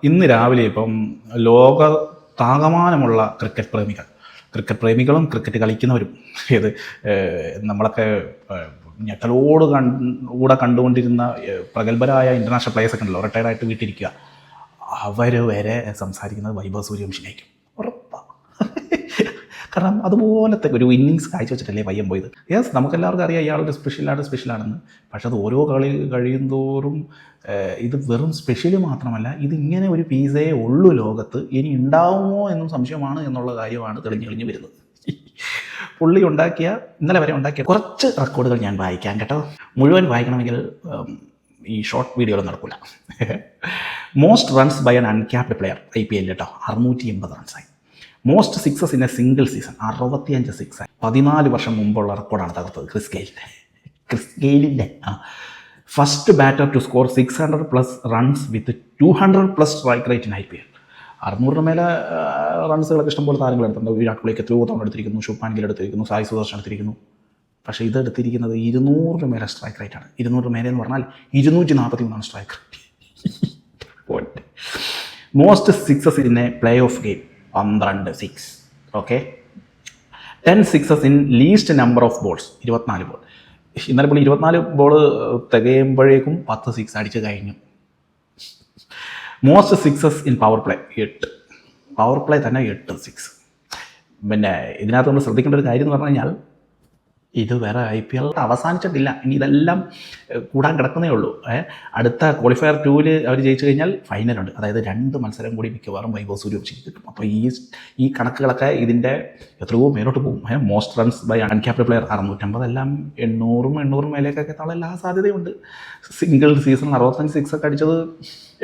ഇന്ന് രാവിലെ ഇപ്പം ലോകത്താകമാനമുള്ള ക്രിക്കറ്റ് പ്രേമികളും ക്രിക്കറ്റ് കളിക്കുന്നവരും ഏത് നമ്മളൊക്കെ ഞെട്ടലോട് കൂടെ കണ്ടുകൊണ്ടിരുന്ന പ്രഗത്ഭരായ ഇൻ്റർനാഷണൽ പ്ലേയേഴ്സൊക്കെ ഉണ്ടല്ലോ, റിട്ടയർഡായിട്ട് വീട്ടിലിരിക്കുക, അവർ വരെ സംസാരിക്കുന്നത് വൈഭവ് സൂര്യവംശിനായിരിക്കും ഉറപ്പാണ്. കാരണം അതുപോലത്തെ ഒരു ഇന്നിങ്സ് കാഴ്ചവെച്ചിട്ടല്ലേ പയ്യൻ പോയത്. യെസ്, നമുക്കെല്ലാവർക്കും അറിയാം ഇയാളൊരു സ്പെഷ്യലാണെന്ന്. പക്ഷെ അത് ഓരോ കളി കഴിയുന്തോറും ഇത് വെറും സ്പെഷ്യൽ മാത്രമല്ല, ഇതിങ്ങനെ ഒരു പീസേ ഉള്ളൂ ലോകത്ത്, ഇനി ഉണ്ടാവുമോ എന്നും സംശയമാണ് എന്നുള്ള കാര്യമാണ് തെളിഞ്ഞു വരുന്നത്. പുള്ളി ഇന്നലെ വരെ ഉണ്ടാക്കിയ കുറച്ച് റെക്കോർഡുകൾ ഞാൻ വായിക്കാം കേട്ടോ. മുഴുവൻ വായിക്കണമെങ്കിൽ ഈ ഷോർട്ട് വീഡിയോയിൽ നടക്കില്ല. Most runs by an uncapped player IPL കേട്ടോ, 680 റൺസായി. Most sixes in a single season, 65 സിക്സായി. 14 വർഷം മുമ്പുള്ള റെക്കോർഡാണ് തകർത്തത് ക്രിസ് ഗെയിലിൻ്റെ. First batter to score 600+ runs with 200+ strike rate in IPL. 600 മേലെ റൺസുകളൊക്കെ ഇഷ്ടംപോലെ താരങ്ങൾ എടുത്തിട്ടുണ്ട്. വിരാട് കോഹ്ലിക്ക് എത്രയോ തവണ എടുത്തിരിക്കുന്നു, ശുഭ്മാൻ ഗിൽ എടുത്തിരിക്കുന്നു, സായി സുദർശൻ എടുത്തിരിക്കുന്നു. പക്ഷേ ഇത് എടുത്തിരിക്കുന്നത് 200 മേലെ സ്ട്രൈക്ക് റേറ്റ് ആണ്. 200 മേലെ എന്ന് പറഞ്ഞാൽ 243 strike rate. Most sixes in A play off game, 12 six. Okay, 10 sixes in least number of balls, 24 ball. ഇന്നലെ പുള്ളി 24 ബോൾ തികയുമ്പോഴേക്കും 10 സിക്സ് അടിച്ച് കഴിഞ്ഞു. Most sixes in power play, 8. Power play തന്നെ 8 സിക്സ്. പിന്നെ ഇതിനകത്ത് നമ്മൾ ശ്രദ്ധിക്കേണ്ട ഒരു കാര്യം എന്ന് പറഞ്ഞു കഴിഞ്ഞാൽ, ഇത് വേറെ IPL അവസാനിച്ചിട്ടില്ല, ഇനി ഇതെല്ലാം കൂടാൻ കിടക്കുന്നേ ഉള്ളൂ. അടുത്ത ക്വാളിഫയർ 2-ൽ അവർ ജയിച്ചു കഴിഞ്ഞാൽ ഫൈനലുണ്ട്. അതായത് 2 മത്സരം കൂടി മിക്കവാറും വൈഭവ് സൂര്യവംശിക്ക് കിട്ടും. അപ്പോൾ ഈ കണക്കുകളൊക്കെ ഇതിൻ്റെ എത്രയോ മേലോട്ട് പോകും. Most runs by uncapped player 650, എല്ലാം 800 മേലേക്കൊക്കെ എത്താനുള്ള എല്ലാ സാധ്യതയുണ്ട്. സിംഗിൾ സീസണിൽ 65 സിക്സൊക്കെ അടിച്ചത്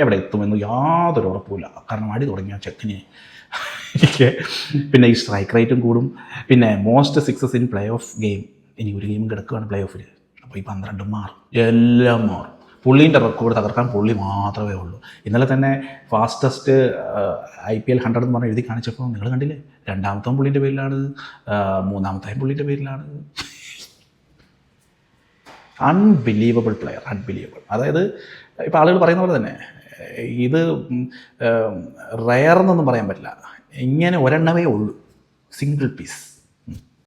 എവിടെ എത്തുമെന്ന് യാതൊരു ഉറപ്പുമില്ല. കാരണം അടി തുടങ്ങിയ ചെക്കിന്. പിന്നെ ഈ സ്ട്രൈക്ക് റേറ്റും കൂടും. പിന്നെ most sixes in play off game, ഇനി ഒരു ഗെയിം കിടക്കുകയാണ് പ്ലേ ഓഫിൽ. അപ്പോൾ ഈ 12 മാറും, എല്ലാം മാറും. പുള്ളീൻ്റെ റെക്കോർഡ് തകർക്കാൻ പുള്ളി മാത്രമേ ഉള്ളൂ. ഇന്നലെ തന്നെ ഫാസ്റ്റസ്റ്റ് IPL 100 എന്ന് പറഞ്ഞ് എഴുതി കാണിച്ചപ്പോൾ നിങ്ങൾ കണ്ടില്ലേ, 2ാമത്തെ പുള്ളീൻ്റെ പേരിലാണ്, 3ാമത്തെ പുള്ളീൻ്റെ പേരിലാണ്. Unbelievable player, unbelievable. അതായത് ഇപ്പോൾ ആളുകൾ പറയുന്ന പോലെ തന്നെ ഇത് റെയർ എന്നൊന്നും പറയാൻ പറ്റില്ല. ഇങ്ങനെ ഒരെണ്ണമേ ഉള്ളൂ, സിംഗിൾ പീസ്.